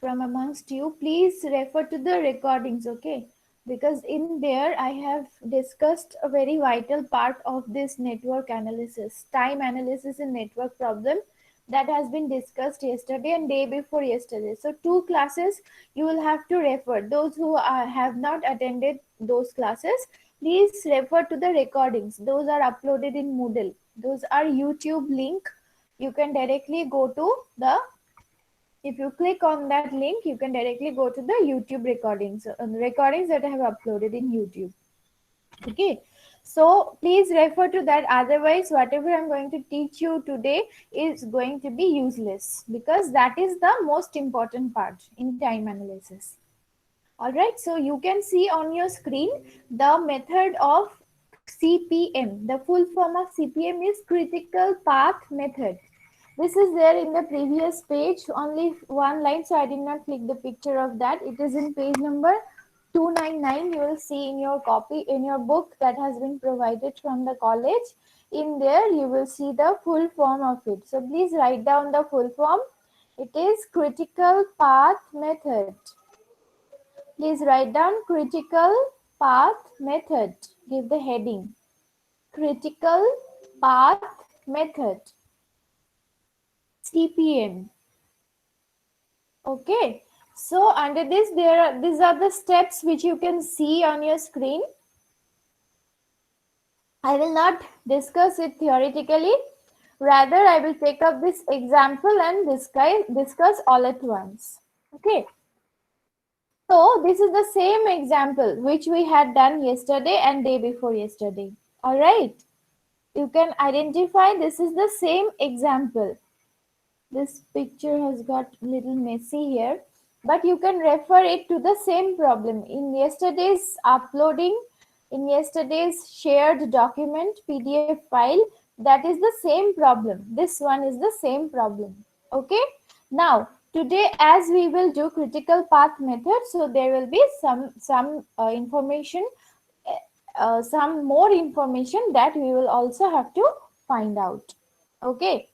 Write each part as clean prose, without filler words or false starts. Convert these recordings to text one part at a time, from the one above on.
from amongst you, please refer to the recordings, okay? Because in there I have discussed a very vital part of this network analysis, time analysis in network problem, that has been discussed yesterday and day before yesterday. So two classes you will have to refer. Those who have not attended those classes, please refer to the recordings. Those are uploaded in Moodle. Those are YouTube link. You can directly go to the, if you click on that link, you can directly go to the YouTube recordings that I have uploaded in YouTube. Okay, so please refer to that. Otherwise, whatever I'm going to teach you today is going to be useless, because that is the most important part in time analysis. All right, so you can see on your screen the method of CPM. The full form of CPM is critical path method. This is there in the previous page, only one line, so I did not click the picture of that. It is in page number 299. You will see in your copy, in your book that has been provided from the college. In there, you will see the full form of it. So please write down the full form. It is critical path method. Please write down critical path method. Give the heading. Critical path method. CPM. Okay. So under this, these are the steps which you can see on your screen. I will not discuss it theoretically. Rather, I will take up this example and discuss all at once. Okay. So this is the same example which we had done yesterday and day before yesterday. All right. You can identify this is the same example. This picture has got little messy here, but you can refer it to the same problem in yesterday's uploading, in yesterday's shared document PDF file. That is the same problem. This one is the same problem. Okay. Now today, as we will do critical path method, so there will be some information, some more information that we will also have to find out. Okay.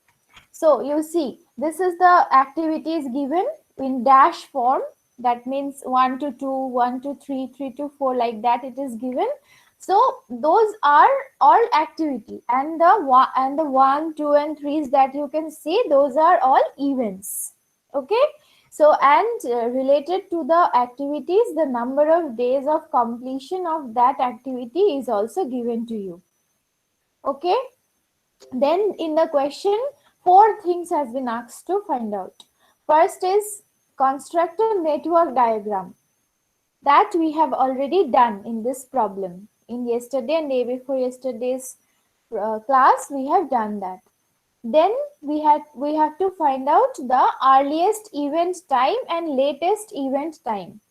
So you see, this is the activities given in dash form. That means 1 to 2, 1 to 3, 3 to 4, like that it is given. So those are all activity, and the 1, 2, and 3s that you can see, those are all events. Okay. So and related to the activities, the number of days of completion of that activity is also given to you. Okay. Then in the question, four things has been asked to find out. First is construct a network diagram. That we have already done in this problem. In yesterday and day before yesterday's class, we have done that. Then we have to find out the earliest event time and latest event time.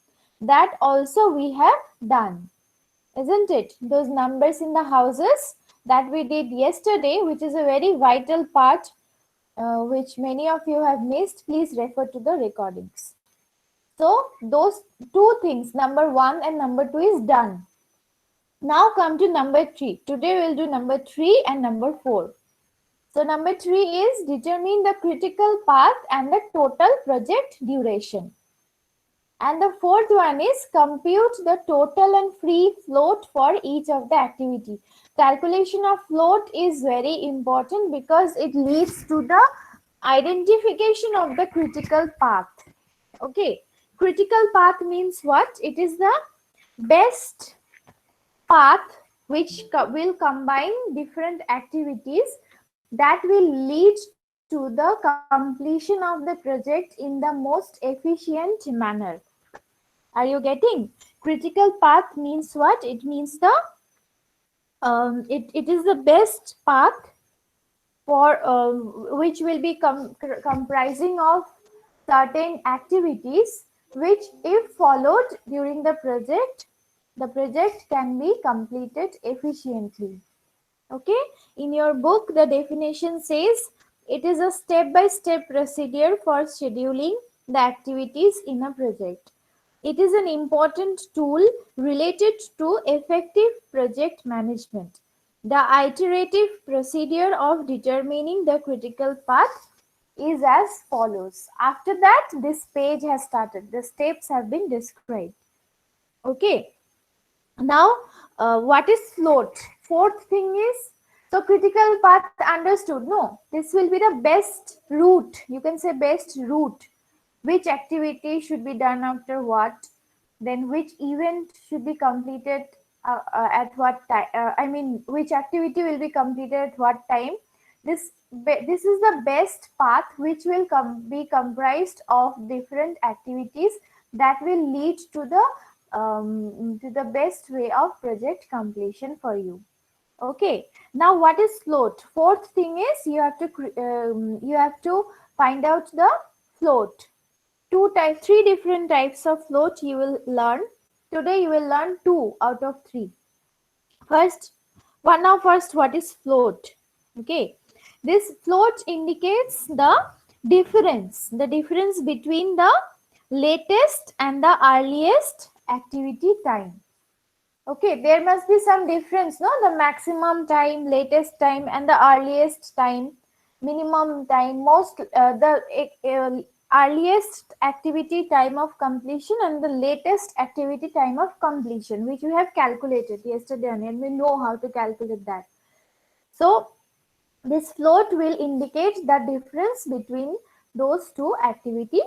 That also we have done, isn't it? Those numbers in the houses that we did yesterday, which is a very vital part, which many of you have missed, please refer to the recordings. So those two things, number 1 and number 2, is done. Now come to number 3. Today we'll do number 3 and number 4. So number 3 is determine the critical path and the total project duration. And the fourth one is compute the total and free float for each of the activity. Calculation of float is very important because it leads to the identification of the critical path. Okay. Critical path means what? It is the best path which will combine different activities that will lead to the completion of the project in the most efficient manner. Are you getting? Critical path means what? It means the it is the best path for which will be comprising of certain activities which, if followed during the project can be completed efficiently. Okay. In your book, the definition says it is a step-by-step procedure for scheduling the activities in a project. It is an important tool related to effective project management. The iterative procedure of determining the critical path is as follows. After that, this page has started. The steps have been described. Okay. Now, what is float? Fourth thing is, so critical path understood. No, this will be the best route. You can say best route. Which activity should be done after what? Then which event should be completed at what time? I mean, which activity will be completed at what time? This is the best path which will be comprised of different activities that will lead to the best way of project completion for you. Okay. Now, what is float? Fourth thing is you have to find out the float. Three different types of float you will learn. Today you will learn 2 out of 3. First, what is float? Okay. This float indicates the difference between the latest and the earliest activity time. Okay, there must be some difference, no? The maximum time, latest time, and the earliest time, minimum time, the earliest activity time of completion and the latest activity time of completion, which we have calculated yesterday, and we know how to calculate that. So, this float will indicate the difference between those two activity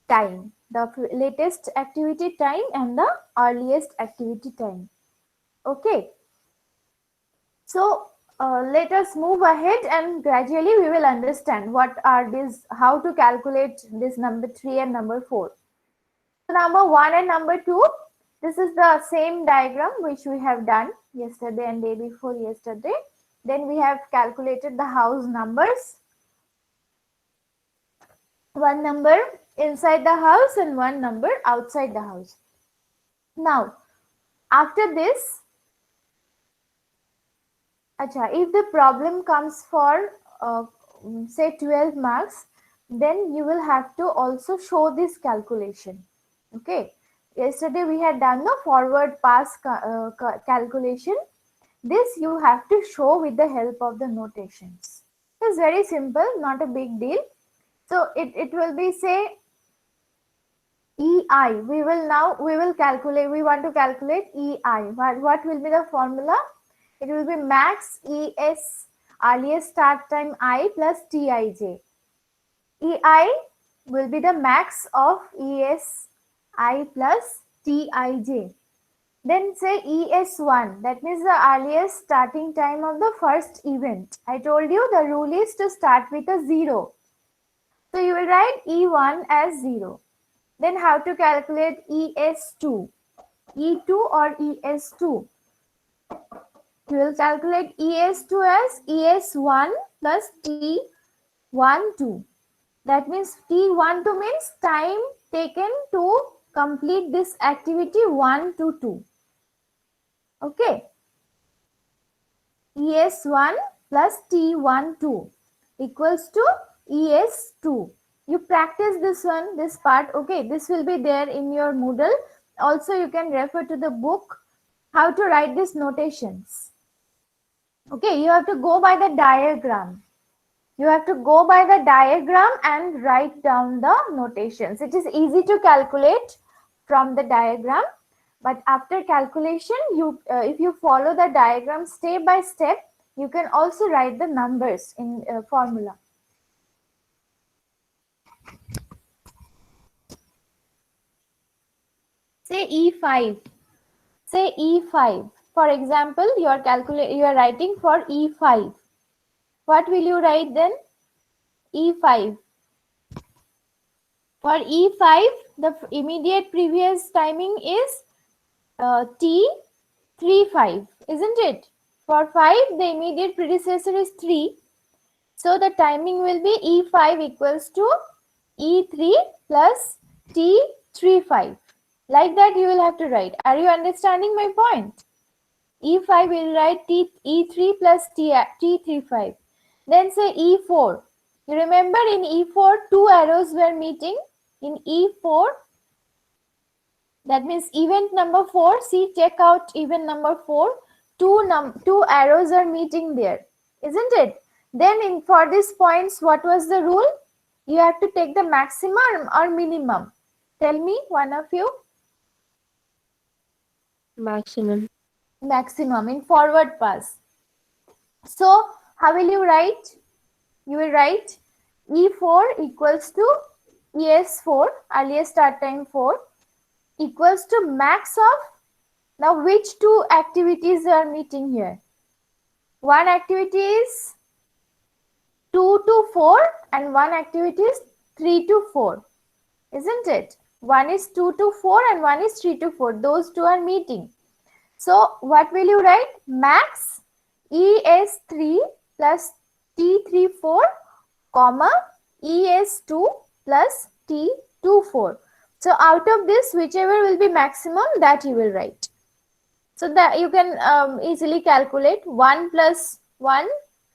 time, the latest activity time and the earliest activity time. Okay. So let us move ahead and gradually we will understand what are these, how to calculate this number 3 and number 4. So number 1 and number 2, this is the same diagram which we have done yesterday and day before yesterday. Then we have calculated the house numbers. One number inside the house and one number outside the house. Now, after this, if the problem comes for say 12 marks, then you will have to also show this calculation. Okay. Yesterday we had done the forward pass calculation. This you have to show with the help of the notations. It's very simple, not a big deal. So it will be, say, EI. We will calculate, we want to calculate EI. What will be the formula? It will be max ES earliest start time I plus TIJ. EI will be the max of ES I plus TIJ. Then say ES1, that means the earliest starting time of the first event. I told you the rule is to start with a 0. So you will write E1 as 0. Then how to calculate ES2? E2 or ES2? We will calculate ES2 as ES1 plus T12. That means T12 means time taken to complete this activity 1 to 2. Okay. ES1 plus T12 equals to ES2. You practice this part. Okay, this will be there in your Moodle. Also, you can refer to the book how to write these notations. Okay, you have to go by the diagram. You have to go by the diagram and write down the notations. It is easy to calculate from the diagram, but after calculation, if you follow the diagram step by step, you can also write the numbers in formula. Say E5. Say E5. For example, you are writing for E5. What will you write then? E5. For E5, the immediate previous timing is T35, isn't it? For 5, the immediate predecessor is 3. So the timing will be E5 equals to E3 plus T35. Like that you will have to write. Are you understanding my point? E5 will write E3 plus T35. Then say E4. You remember in E4, 2 arrows were meeting. In E4, that means event number 4. See, check out event number 4. Two arrows are meeting there, isn't it? Then for these points, what was the rule? You have to take the maximum or minimum. Tell me, one of you. Maximum. Maximum in forward pass. So how will you write? You will write E4 equals to ES4, earliest start time 4, equals to max of, now which two activities are meeting here? One activity is 2 to 4 and one activity is 3 to 4, isn't it? One is 2 to 4 and one is 3 to 4. Those two are meeting. So what will you write? Max ES3 plus T34, comma ES2 plus T24. So out of this, whichever will be maximum, that you will write. So that you can easily calculate 1 plus 1,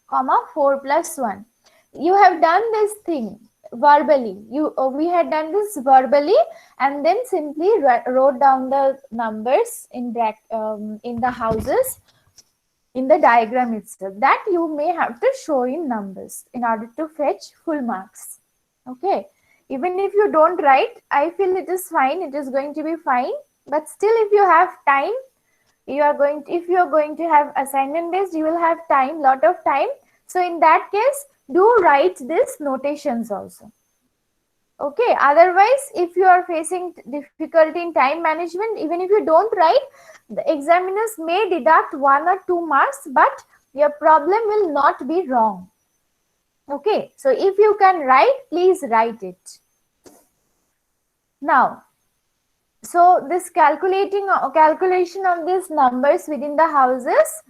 comma 4 plus 1. You have done this thing verbally. We had done this verbally, and then simply wrote down the numbers in the houses in the diagram itself. That you may have to show in numbers in order to fetch full marks. Okay. Even if you don't write, I feel it is fine. It is going to be fine. But still, if you have time, if you are going to have assignment based, you will have time, lot of time. So in that case, do write this notations also. Okay, otherwise if you are facing difficulty in time management, even if you don't write, the examiners may deduct 1 or 2 marks, but your problem will not be wrong. Okay, so if you can write, please write it. Now, so this calculation of these numbers within the houses,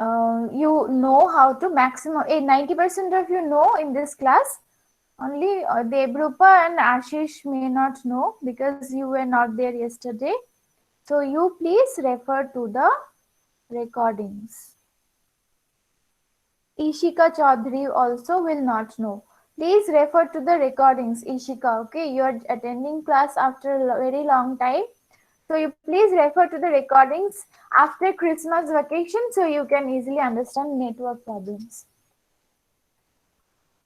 you know how to maximum, 90% of you know in this class. Only Debrupa and Ashish may not know because you were not there yesterday. So you please refer to the recordings. Ishika Chaudhary also will not know. Please refer to the recordings, Ishika. Okay, you are attending class after a very long time. So you please refer to the recordings after Christmas vacation so you can easily understand network problems.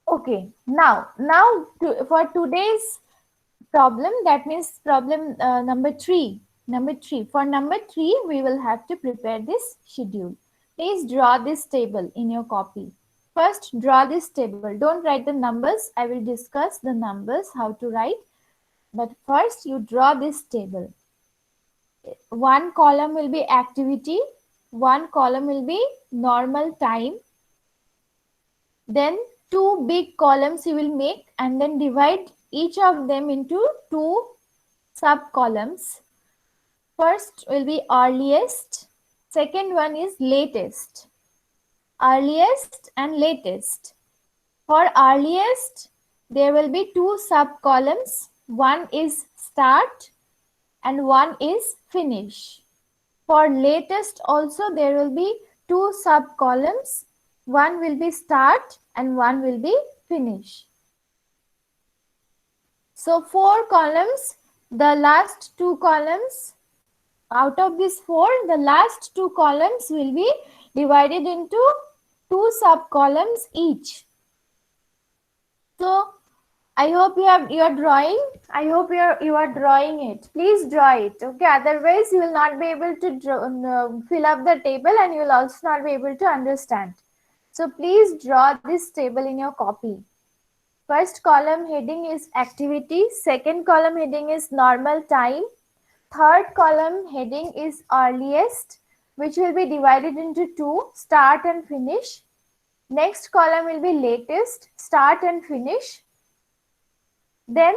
Okay, now for today's problem, that means problem number 3. For number 3, we will have to prepare this schedule. Please draw this table in your copy. First, draw this table. Don't write the numbers. I will discuss the numbers, how to write. But first, you draw this table. One column will be activity. One column will be normal time. Then 2 big columns you will make and then divide each of them into 2 sub columns. First will be earliest, second one is latest. Earliest and latest. For earliest, there will be 2 sub columns. One is start and one is finish. For latest also there will be 2 sub columns. One will be start and one will be finish. So 4 columns, the last 2 columns, out of these 4, the last 2 columns will be divided into 2 sub columns each. So I hope you are drawing. I hope you are drawing it. Please draw it. Okay. Otherwise, you will not be able to fill up the table, and you will also not be able to understand. So please draw this table in your copy. First column heading is activity. Second column heading is normal time. Third column heading is earliest, which will be divided into 2, start and finish. Next column will be latest, start and finish. Then,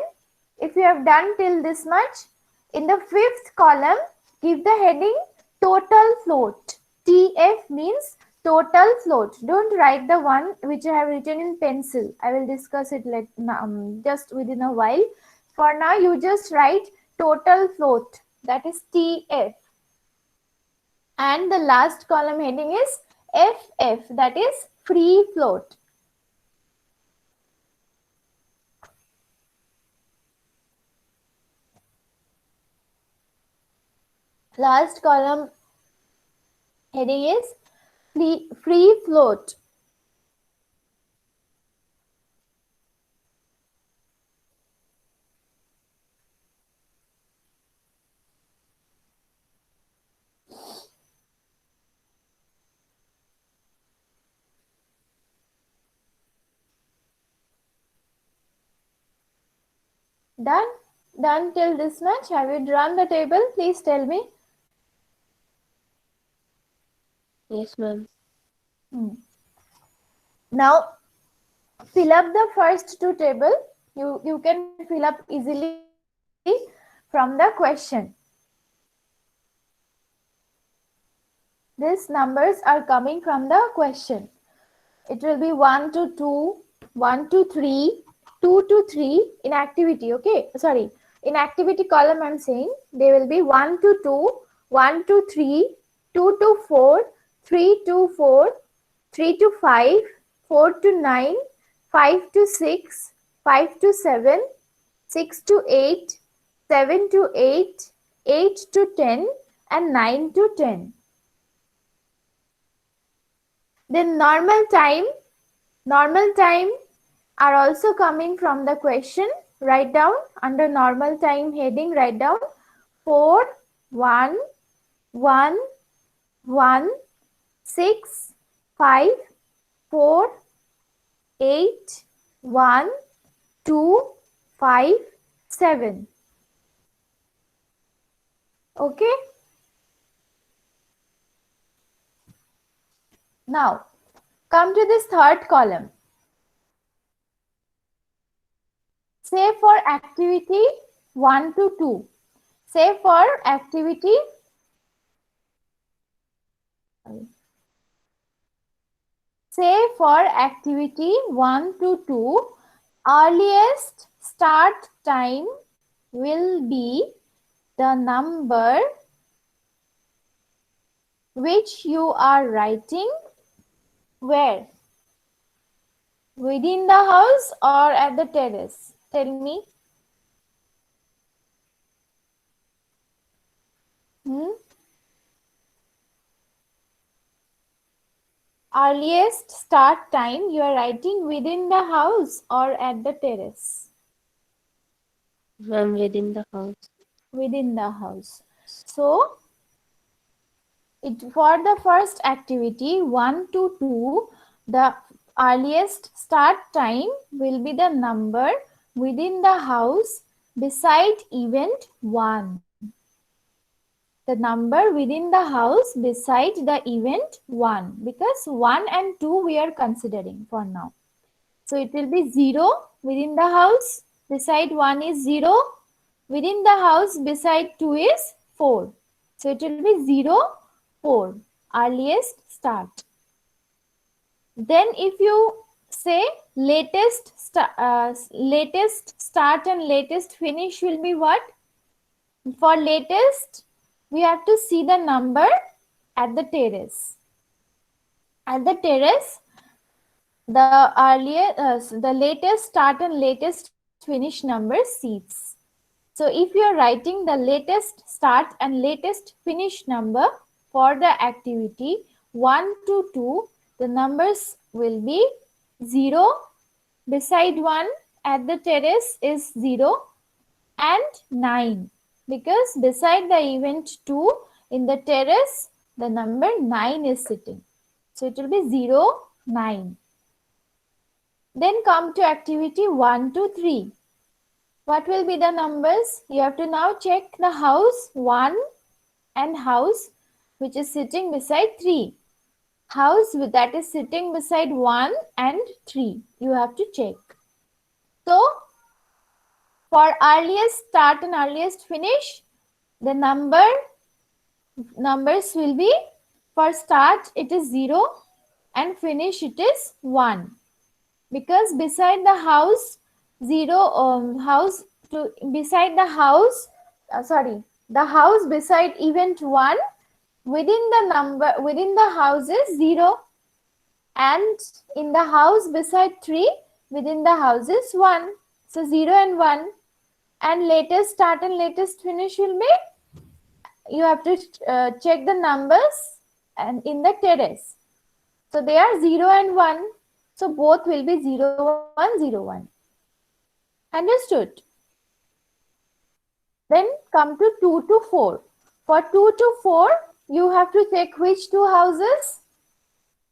if you have done till this much, in the 5th column, give the heading total float. TF means total float. Don't write the one which I have written in pencil. I will discuss it just within a while. For now, you just write total float. That is TF. And the last column heading is FF. That is free float. Last column heading is free float. Done? Done till this much? Have you drawn the table? Please tell me. Yes, ma'am. Now, fill up the first two table. You can fill up easily from the question. These numbers are coming from the question. It will be 1 to 2, 1 to 3, 2 to 3 in activity. Okay, sorry. In activity column, I'm saying they will be 1 to 2, 1 to 3, 2 to 4, 3 to 4, 3 to 5, 4 to 9, 5 to 6, 5 to 7, 6 to 8, 7 to 8, 8 to 10, and 9 to 10. Then normal time are also coming from the question. Write down under normal time heading, write down 4, 1, 1, 1, 6, 5, 4, 8, 1, 2, 5, 7. Okay. Now, come to this third column. Say for activity 1 to 2. Say for activity Say for activity 1 to 2, earliest start time will be the number which you are writing where? Within the house or at the terrace? Tell me. Earliest start time you are writing within the house or at the terrace? Ma'am, within the house. Within the house. So, for the first activity 1 to 2, the earliest start time will be the number within the house beside event 1. The number within the house beside the event 1, because 1 and 2 we are considering for now. So it will be 0 within the house, beside 1 is 0, within the house beside 2 is 4. So it will be 0, 4, earliest start. Then if you say latest start and latest finish will be what? For latest, we have to see the number at the terrace. At the terrace, the latest start and latest finish number seats. So if you are writing the latest start and latest finish number for the activity 1 to 2, the numbers will be 0, beside 1 at the terrace is 0, and 9, because beside the event 2 in the terrace the number 9 is sitting. So it will be 0, 9. Then come to activity 1 to 3. What will be the numbers? You have to now check the house 1 and house which is sitting beside 3. House that is sitting beside 1 and 3. You have to check. So, for earliest start and earliest finish, the numbers will be, for start it is 0 and finish it is 1. Because beside the house, the house beside event 1, within the house is 0, and in the house beside 3, within the house is 1. So 0 and 1, and latest start and latest finish will be, you have to check the numbers and in the terrace. So they are 0 and 1. So both will be 0, 1, 0, 1. Understood? Then come to 2 to 4. For 2 to 4, you have to check which two houses?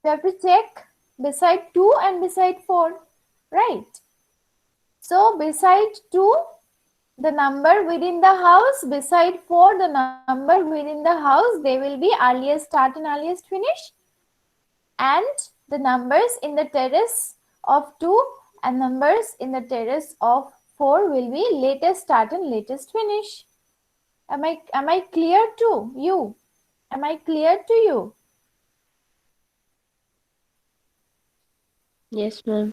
You have to check beside 2 and beside 4. Right? So beside 2, The number within the house, beside 4, the number within the house, they will be earliest start and earliest finish. And the numbers in the terrace of 2 and numbers in the terrace of 4 will be latest start and latest finish. Am I clear to you? Am I clear to you? Yes, ma'am.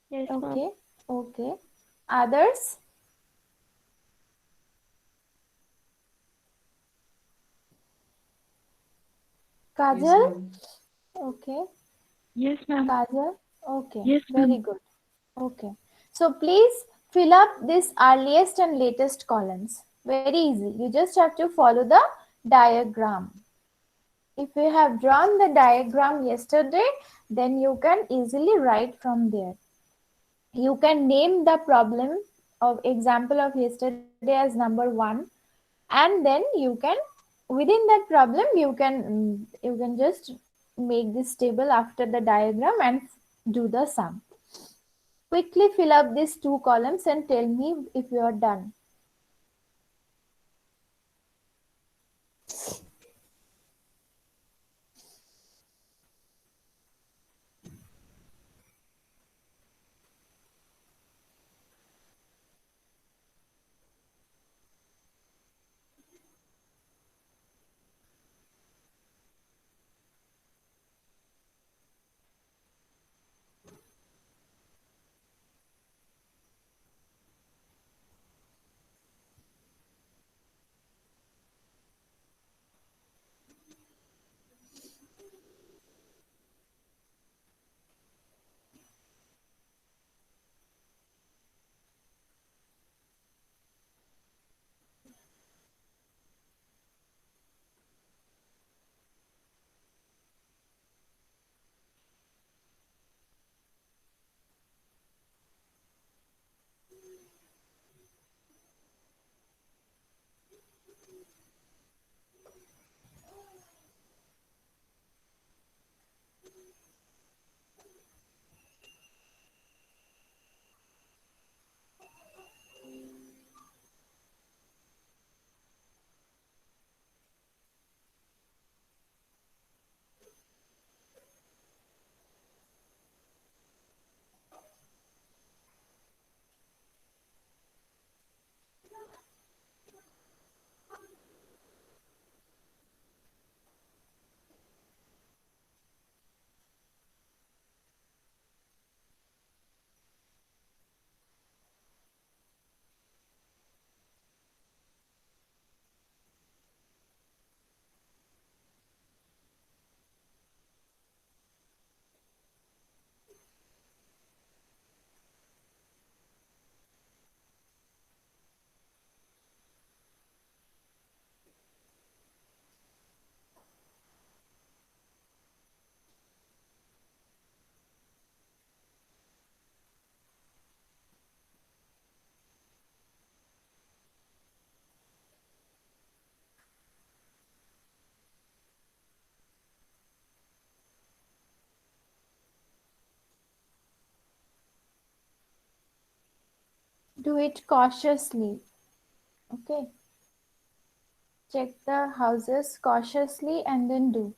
Yes, ma'am. Okay. Okay. Others? Yes, Kajal? ma'am. Okay. Yes, ma'am. Kajal? Okay. Yes, Very ma'am. good. Okay. So please fill up this earliest and latest columns. Very easy. You just have to follow the diagram. If you have drawn the diagram yesterday, then you can easily write from there. You can name the problem of example of yesterday as number 1, and then you can within that problem you can just make this table after the diagram and do the sum. Quickly fill up these two columns and tell me if you are done. Do it cautiously. Okay. Check the houses cautiously and then do.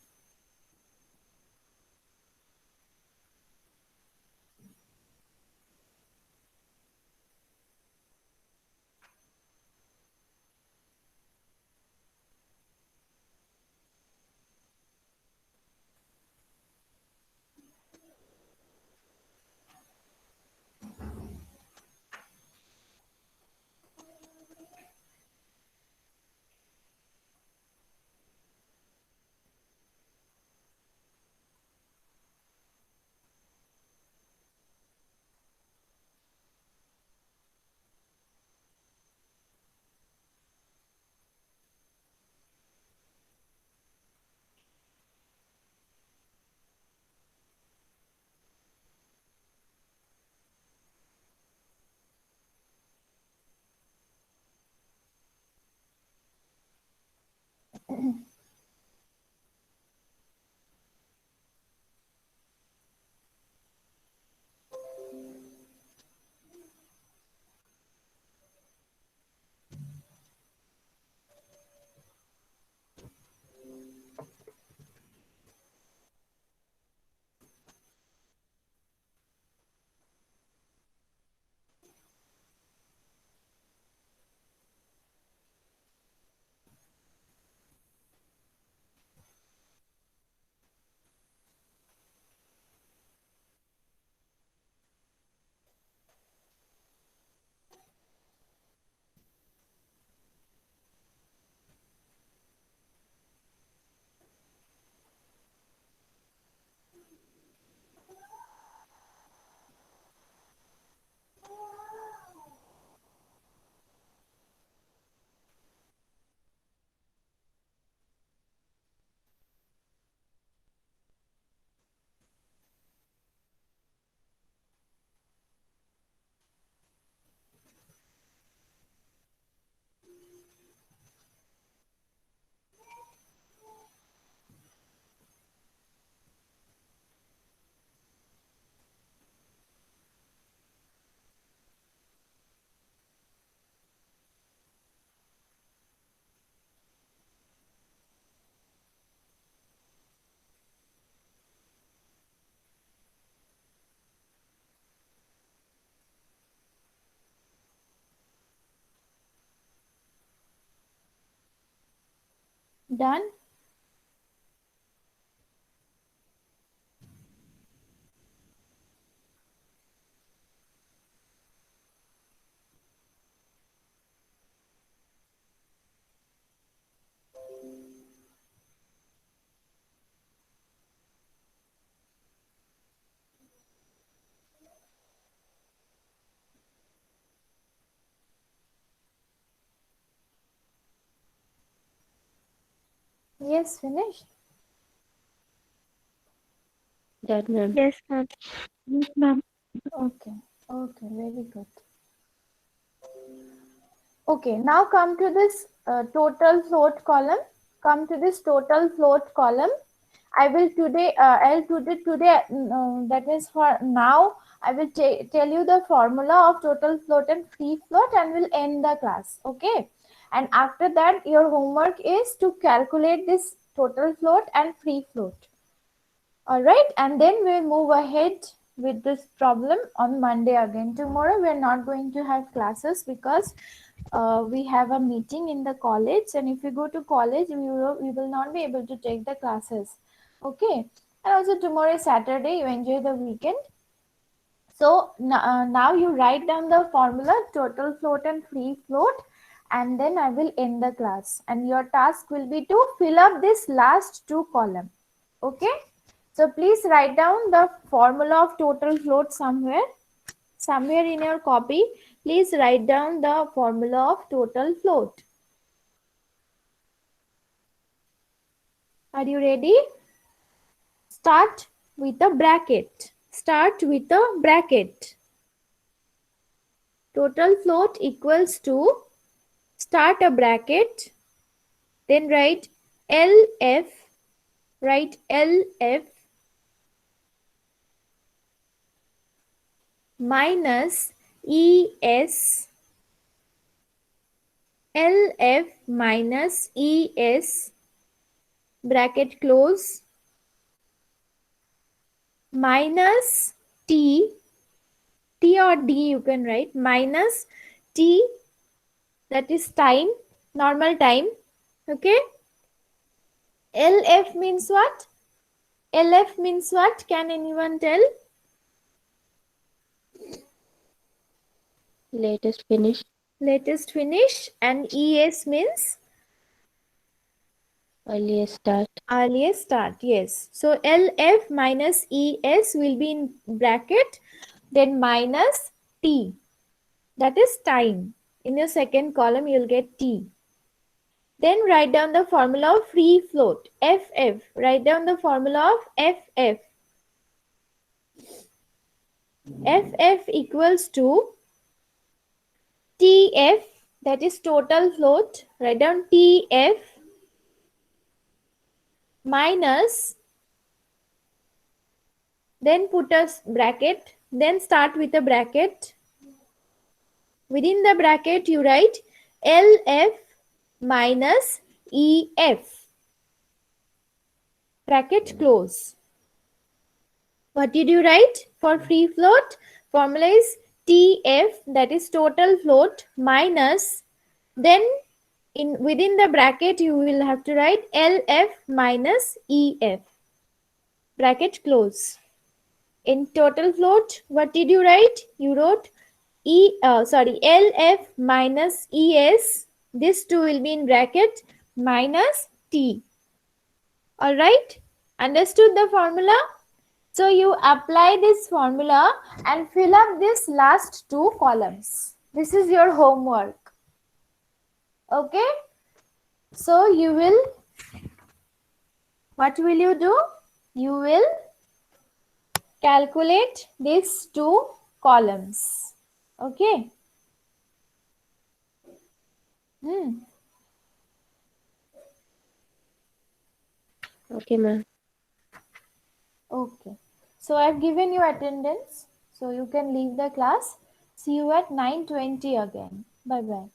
Done? Yes, finished. That, ma'am. Yes, ma'am. Yes, ma'am. Okay, okay, very good. Okay, now come to this total float column. Come to this total float column. I will today, that is for now, I will tell you the formula of total float and free float and will end the class. Okay. And after that, your homework is to calculate this total float and free float. All right. And then we'll move ahead with this problem on Monday again. Tomorrow, we're not going to have classes because we have a meeting in the college, and if you go to college we will not be able to take the classes. Okay. And also tomorrow is Saturday, you enjoy the weekend. So now you write down the formula total float and free float, and then I will end the class, and your task will be to fill up this last two column. Okay. So please write down the formula of total float somewhere in your copy. Please write down the formula of total float. Are you ready? Start with a bracket. Start with a bracket. Total float equals to, start a bracket, then write LF, minus ES, LF minus ES, bracket close, minus T or D you can write, minus T, that is time, normal time. Okay. LF means what? LF means what? Can anyone tell? Latest finish. Latest finish. And ES means? Earliest start. Earliest start. Yes. So LF minus ES will be in bracket, then minus T, that is time. In your second column you will get T. Then write down the formula of free float, FF. Write down the formula of FF. FF equals to TF, that is total float. Write down TF minus, then put a bracket, then start with a bracket. Within the bracket you write LF minus EF. Bracket close. What did you write for free float? Formula is TF, that is total float, minus, then within the bracket you will have to write LF minus EF. Bracket close. In total float, what did you write? You wrote LF minus ES. This two will be in bracket, minus T. All right. Understood the formula? So you apply this formula and fill up this last two columns. This is your homework. Okay. So you will, what will you do? You will calculate these two columns. Okay. Okay, ma'am. Okay. So I've given you attendance. So you can leave the class. See you at 9:20 again. Bye-bye.